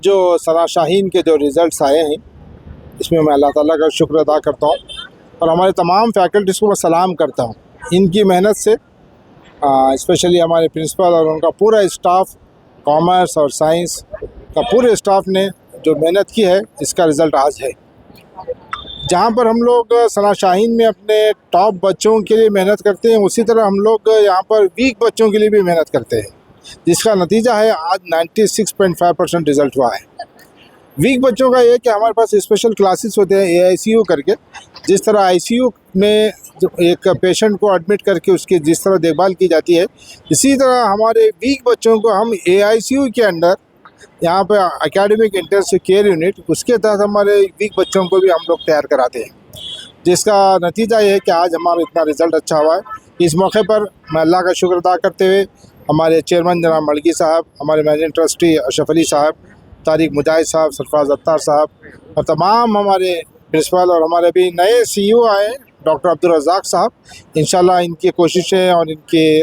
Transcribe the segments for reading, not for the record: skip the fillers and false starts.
जो सना शाहीन के जो रिज़ल्ट्स आए हैं, इसमें मैं अल्लाह ताला का शुक्र अदा करता हूँ और हमारे तमाम फैकल्टीज़ को मैं सलाम करता हूँ। इनकी मेहनत से स्पेशली हमारे प्रिंसिपल और उनका पूरा स्टाफ, कॉमर्स और साइंस का पूरे स्टाफ ने जो मेहनत की है, इसका रिज़ल्ट आज है। जहाँ पर हम लोग सना शाहीन में अपने टॉप बच्चों के लिए मेहनत करते हैं, उसी तरह हम लोग यहाँ पर वीक बच्चों के लिए भी मेहनत करते हैं, जिसका नतीजा है आज 96.5% रिज़ल्ट हुआ है। वीक बच्चों का ये कि हमारे पास स्पेशल क्लासेस होते हैं AICU करके, जिस तरह ICU में एक पेशेंट को एडमिट करके उसकी जिस तरह देखभाल की जाती है, इसी तरह हमारे वीक बच्चों को हम AICU के अंदर यहाँ पे एकेडमिक इंटेंसिव केयर यूनिट, उसके तहत हमारे वीक बच्चों को भी हम लोग तैयार कराते हैं, जिसका नतीजा ये है कि आज हमारा इतना रिज़ल्ट अच्छा हुआ है। इस मौके पर मैं अल्लाह का शुक्र अदा करते हुए हमारे चेयरमैन जनाब मलकी साहब, हमारे मैनेजिंग ट्रस्टी अशरफ अली साहब, तारिक मुजाहिद साहब, सरफराज अत्तार साहब और तमाम हमारे प्रिंसिपल और हमारे अभी नए CEO आए डॉक्टर अब्दुल रज़ाक साहब, इंशाल्लाह इनकी कोशिशें और इनके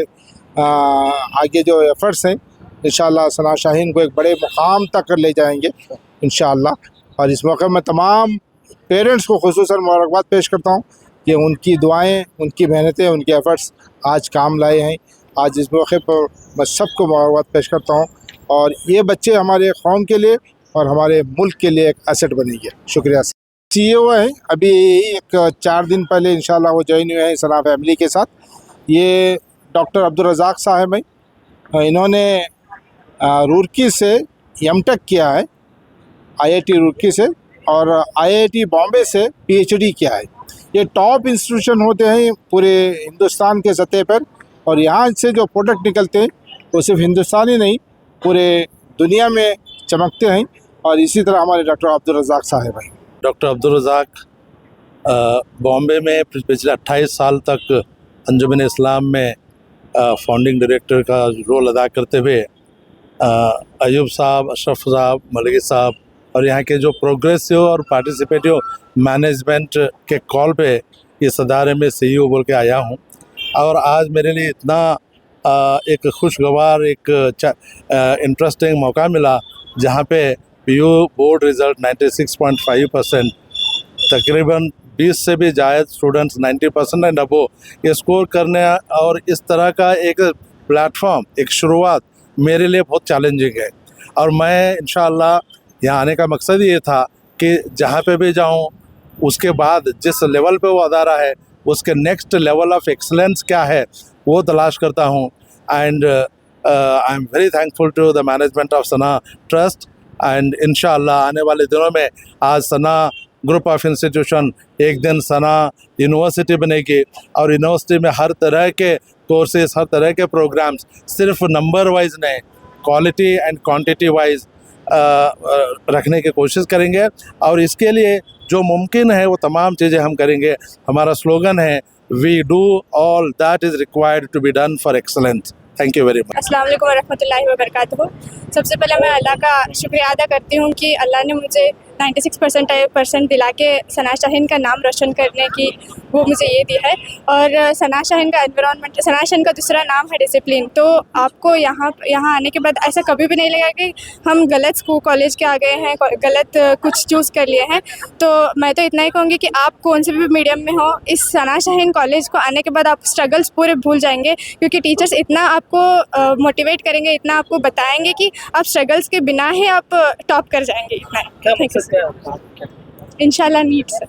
आगे जो एफ़र्ट्स हैं, इंशाल्लाह सना शाहीन को एक बड़े मुकाम तक ले जाएंगे इंशाल्लाह। और इस मौके में तमाम पेरेंट्स को खुसूसन मुबारकबाद पेश करता हूँ कि उनकी दुआएं, उनकी मेहनतें, उनके एफ़र्ट्स आज काम लाए हैं। आज इस मौके पर मैं सबको मुबारकबाद पेश करता हूँ और ये बच्चे हमारे कौम के लिए और हमारे मुल्क के लिए एक एसेट बनेंगे। शुक्रिया। CEO हैं अभी एक 4 दिन पहले इंशाल्लाह वो ज्वाइन हुए हैं सना फैमिली के साथ। ये डॉक्टर अब्दुल रज़ाक साहब हैं, इन्होंने रुड़की से MTech किया है IIT रुड़की से और IIT बॉम्बे से PhD किया है। ये टॉप इंस्टीट्यूशन होते हैं पूरे हिंदुस्तान के सतह पर और यहाँ से जो प्रोडक्ट निकलते हैं वो सिर्फ हिंदुस्तान ही नहीं पूरे दुनिया में चमकते हैं। और इसी तरह हमारे डॉक्टर अब्दुल रज़ाक साहब हैं। डॉक्टर अब्दुल रज़ाक बॉम्बे में पिछले 28 साल तक अंजुमन इस्लाम में फाउंडिंग डायरेक्टर का रोल अदा करते हुए अयूब साहब, अशरफ साहब, मलकी साहब और यहाँ के जो प्रोग्रेसिव और पार्टिसिपेटिव मैनेजमेंट के कॉल पे इस अदारे में CEO बोल के आया हूँ। और आज मेरे लिए इतना एक खुशगवार एक इंटरेस्टिंग मौका मिला जहाँ पे PU बोर्ड रिज़ल्ट 96.5%, तकरीबन 20 से भी ज़्यादा स्टूडेंट्स 90% एंड अबो ये स्कोर करने और इस तरह का एक प्लेटफॉर्म, एक शुरुआत मेरे लिए बहुत चैलेंजिंग है। और मैं इंशाअल्लाह यहाँ आने का मकसद ये था कि जहाँ पे भी जाऊँ उसके बाद जिस लेवल पे वो अदारा है उसके नेक्स्ट लेवल ऑफ एक्सलेंस क्या है वो तलाश करता हूँ। And I am very thankful to the management of Sana trust and इंशाअल्लाह आने वाले दिनों में आज सना ग्रुप ऑफ इंस्टीट्यूशन एक दिन सना यूनिवर्सिटी बनेगी और यूनिवर्सिटी में हर तरह के कोर्सेज, हर तरह के प्रोग्राम्स सिर्फ नंबर वाइज नहीं, क्वालिटी एंड क्वांटिटी वाइज रखने की कोशिश करेंगे। और इसके लिए जो मुमकिन है वो तमाम चीज़ें हम करेंगे। हमारा स्लोगन है we do all that is required to be done for excellence. Thank you very much. अस्सलाम वालेकुम वरहमतुल्लाहि वबरकातुहू। सबसे पहले मैं अल्लाह का शुक्रिया अदा करती हूँ कि अल्लाह ने मुझे 96% दिला के सना शाहीन का नाम रोशन करने की वो मुझे ये दी है। और सना शाहीन का एनवायरनमेंट, सना शाहीन का दूसरा नाम है डिसिप्लिन। तो आपको यहाँ आने के बाद ऐसा कभी भी नहीं लगा कि हम गलत स्कूल कॉलेज के आ गए हैं, गलत कुछ चूज़ कर लिए हैं। तो मैं तो इतना ही कहूँगी कि आप कौन से भी मीडियम में हो, इस सना शाहीन कॉलेज को आने के बाद आप स्ट्रगल्स पूरे भूल जाएंगे, क्योंकि टीचर्स इतना आपको मोटिवेट करेंगे, इतना आपको बताएंगे कि आप स्ट्रगल्स के बिना ही आप टॉप कर जाएंगे। इतना इंशाल्लाह। नीट से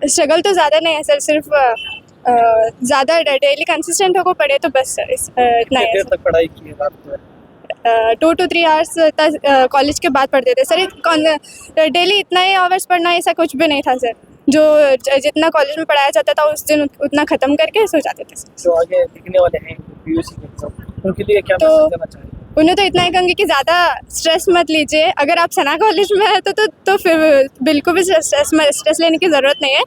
स्ट्रगल तो ज़्यादा नहीं है सर, सिर्फ ज़्यादा डेली कंसिस्टेंट होकर पढ़े तो बस सर इतना है। तक पढ़ाई की है 2 to 3 आवर्स तक कॉलेज के बाद पढ़ते थे सर। डेली इतना ही आवर्स पढ़ना ऐसा कुछ भी नहीं था सर। जो जितना कॉलेज में पढ़ाया जाता था उस दिन उतना ख़त्म करके सो जाते थे। जो आगे लिखने वाले हैं PUC के एग्जाम, उनके लिए क्या तो मैसेज देना चाहेंगे? उन्हें तो इतना ही कहूँगी कि ज़्यादा स्ट्रेस मत लीजिए। अगर आप सना कॉलेज में है तो फिर बिल्कुल भी स्ट्रेस लेने की ज़रूरत नहीं है।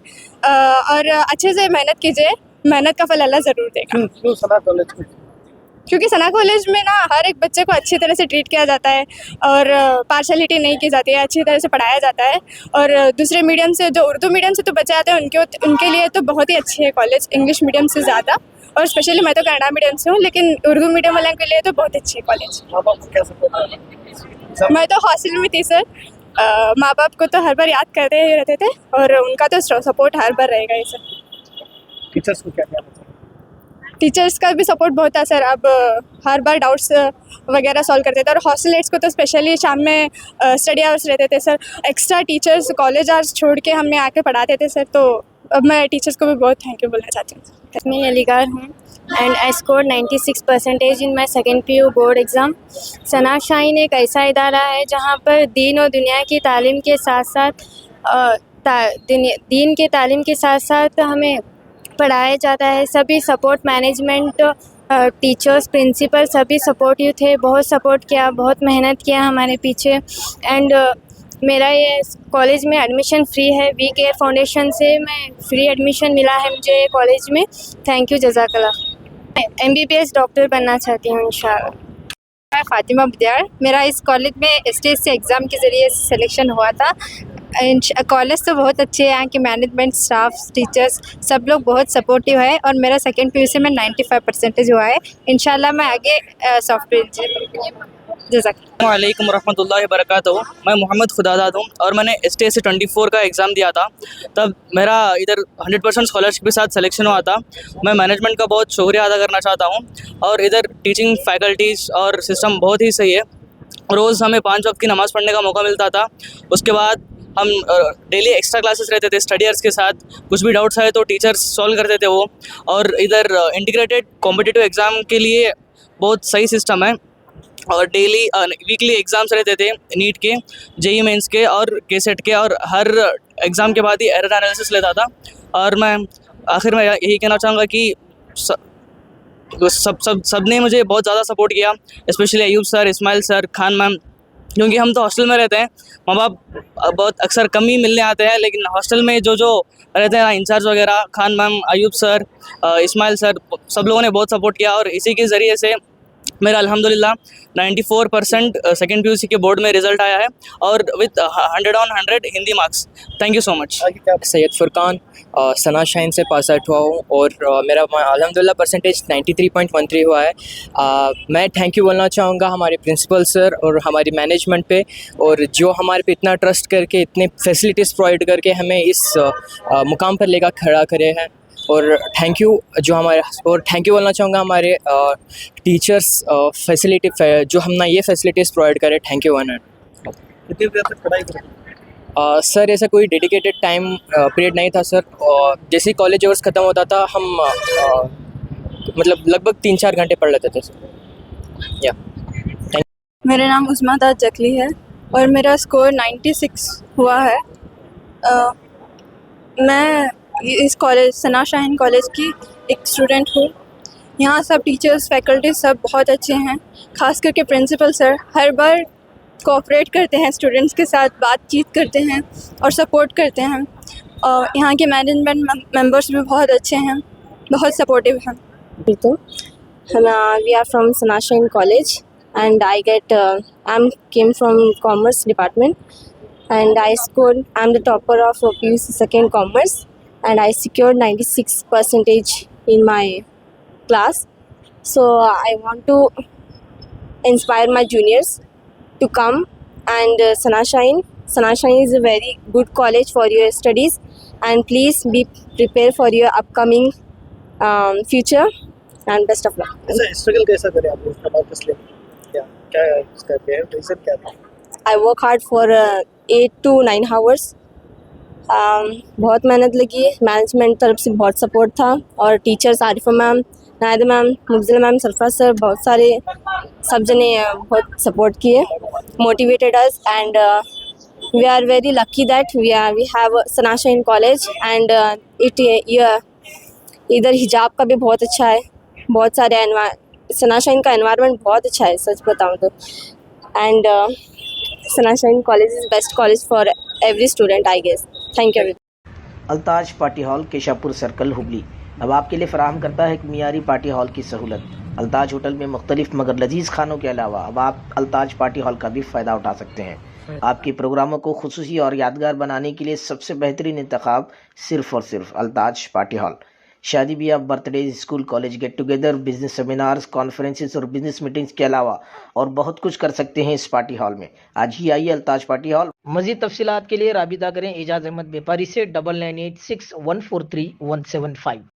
और अच्छे से मेहनत कीजिए, मेहनत का फल अल्लाह ज़रूर देगा। क्यों सना कॉलेज में? क्योंकि सना कॉलेज में ना हर एक बच्चे को अच्छी तरह से ट्रीट किया जाता है और पार्शलिटी नहीं की जाती है, अच्छी तरह से पढ़ाया जाता है। और दूसरे मीडियम से, जो उर्दू मीडियम से तो बच्चे आते हैं उनके लिए तो बहुत ही अच्छी है कॉलेज, इंग्लिश मीडियम से ज़्यादा। और स्पेशली मैं तो कन्नड़ा मीडियम से हूँ, लेकिन उर्दू मीडियम वालों के लिए तो बहुत अच्छी है कॉलेज। माँ बाप को क्या सपोर्ट मैं तो हॉस्टल में थी सर। माँ बाप को तो हर बार याद करते ही रहते थे और उनका तो सपोर्ट हर बार रहेगा ही सर। टीचर्स को क्या क्या बताया? टीचर्स का भी सपोर्ट बहुत था सर। अब हर बार डाउट्स वगैरह सॉल्व करते थे और हॉस्टल एट्स को तो स्पेशली शाम में स्टडी आवर्स रहते थे sir. Extra teachers college hours छोड़ के हमें आके पढ़ाते थे सर। तो अब मैं टीचर्स को भी बहुत थैंक यू बोलना चाहती हूँ। मैं अलीगढ़ हूँ and I score 96% in my second PU board exam. Sana Shaheen एक ऐसा इदारा है जहाँ पर दीन और दुनिया की तालीम के साथ साथ दीन के तालीम के साथ साथ हमें पढ़ाया जाता है। सभी सपोर्ट मैनेजमेंट, टीचर्स, प्रिंसिपल सभी सपोर्टिव थे। बहुत सपोर्ट किया, बहुत मेहनत किया हमारे पीछे। एंड मेरा ये कॉलेज में एडमिशन फ्री है। वी केयर फाउंडेशन से मैं फ्री एडमिशन मिला है मुझे कॉलेज में। थैंक यू, जज़ाकल्लाह। MBBS डॉक्टर बनना चाहती हूँ इंशाअल्लाह। मैं फ़ातिमा बदियार। मेरा इस कॉलेज में STS से एग्ज़ाम के ज़रिए सिलेक्शन हुआ था। कॉलेज तो बहुत अच्छे हैं, यहाँ के मैनेजमेंट, स्टाफ, टीचर्स सब लोग बहुत सपोर्टिव है और मेरा सेकेंड PU से में 95% हुआ है। इंशाल्लाह मैं आगे सॉफ्टवेयर इंजीनियर। अस्सलामुअलैकुम वरहमतुल्लाहि वबरकातुहू। मैं मोहम्मद खुदादाद हूँ और मैंने STS से 24 का एग्ज़ाम दिया था। तब मेरा इधर 100% स्कॉलरशिप के साथ सिलेक्शन हुआ था। मैं मैनेजमेंट का बहुत शुक्रिया अदा करना चाहता हूँ और इधर टीचिंग फैकल्टीज़ और सिस्टम बहुत ही सही है। रोज़ हमें 5 वक्त की नमाज़ पढ़ने का मौका मिलता था। उसके बाद हम डेली एक्स्ट्रा क्लासेस रहते थे स्टडी आवर्स के साथ। कुछ भी डाउट्स आए तो टीचर्स सॉल्व करते थे वो। और इधर इंटीग्रेटेड कॉम्पिटिटिव एग्ज़ाम के लिए बहुत सही सिस्टम है और डेली वीकली एग्ज़ाम्स रहते थे, नीट के, JEE मेंस के और KSET के, और हर एग्ज़ाम के बाद ही एरर एनालिसिस लेता था। और मैं आखिर में यही कहना चाहूँगा कि सब ने मुझे बहुत ज़्यादा सपोर्ट किया, specially Ayub sir, Ismail sir, Khan ma'am, क्योंकि हम तो हॉस्टल में रहते हैं। माँ बाप बहुत अक्सर कम ही मिलने आते हैं, लेकिन हॉस्टल में जो रहते हैं ना, इंचार्ज वगैरह, Khan ma'am, Ayub sir, Ismail sir, सब लोगों ने बहुत सपोर्ट किया और इसी के ज़रिए से मेरा अल्हम्दुलिल्लाह 94% सेकेंड PUC के बोर्ड में रिज़ल्ट आया है और with 100 on 100 Hindi marks. Thank you so much. Syed Furqan Sana Shaheen से पास आउट हुआ हूँ और मेरा अल्हम्दुलिल्लाह परसेंटेज 93.13 हुआ है। मैं थैंक यू बोलना चाहूँगा हमारे प्रिंसिपल सर और हमारी मैनेजमेंट पे, और जो हमारे पे इतना ट्रस्ट करके इतने फैसिलिटीज़ प्रोवाइड करके हमें इस मुकाम पर लेकर खड़ा करे हैं। और थैंक यू बोलना चाहूँगा हमारे टीचर्स, फैसिलिटी जो हमने ये फैसिलिटीज़ प्रोवाइड करे। Thank you one. कितनी देर तक पढ़ाई करें? सर ऐसा कोई डेडिकेटेड टाइम पीरियड नहीं था सर। जैसे ही कॉलेज आवर्स ख़त्म होता था हम मतलब लगभग 3-4 घंटे पढ़ लेते थे सर। या मेरा नाम उस्मा दाद जकली है और मेरा स्कोर 96 हुआ है। मैं इस कॉलेज सना शाहीन कॉलेज की एक स्टूडेंट हूँ। यहाँ सब टीचर्स, फैकल्टी सब बहुत अच्छे हैं। ख़ास करके प्रिंसिपल सर हर बार कोऑपरेट करते हैं स्टूडेंट्स के साथ, बातचीत करते हैं और सपोर्ट करते हैं। और यहाँ के मैनेजमेंट मेंबर्स भी बहुत अच्छे हैं, बहुत सपोर्टिव हैं। तो we are from Sana Shahin College and I'm came from Commerce Department and I'm the topper of PUC second Commerce and I secured 96% in my class. So I want to inspire my juniors to come and Sana Shahin is a very good college for your studies and please be prepared for your upcoming future and best of luck. ऐसा struggle कैसा करे आपने इसका वापस लेने के लिए? क्या इसका रीज़न क्या था? I work hard for 8 to 9 hours. बहुत मेहनत लगी, मैनेजमेंट तरफ से बहुत सपोर्ट था और teachers Arifa ma'am, Naida ma'am, Mufazzal ma'am, Sarfaraz sir, बहुत सारे सब जने बहुत सपोर्ट किए, motivated us and we are very lucky that we have Sana Shaheen college and इधर हिजाब का भी बहुत अच्छा है, बहुत सारे सना शाहीन का एनवायरनमेंट बहुत अच्छा है सच बताऊँ तो। And Sana Shaheen college is best college for every student I guess. Thank you. Altaj party hall, Keshapur circle, Hubli अब आपके लिए फराहम करता है एक मियारी पार्टी हॉल की सहूलत। अल्ताज होटल में मुख्तलिफ मगर लजीज़ खानों के अलावा अब आप अल्ताज पार्टी हॉल का भी फ़ायदा उठा सकते हैं। आपके प्रोग्रामों को खुसूसी और यादगार बनाने के लिए सबसे बेहतरीन इंतखाब सिर्फ़ और सिर्फ अल्ताज पार्टी हॉल। शादी ब्याह, birthday, school college get together, business seminars, conferences और बिजनेस मीटिंग्स के अलावा और बहुत कुछ कर सकते हैं इस पार्टी हॉल में। आज ही आइए अल्ताज पार्टी हॉल। मजीद तफसीलात के लिए राबिता करें एजाज अहमद व्यापारी से 9986143175।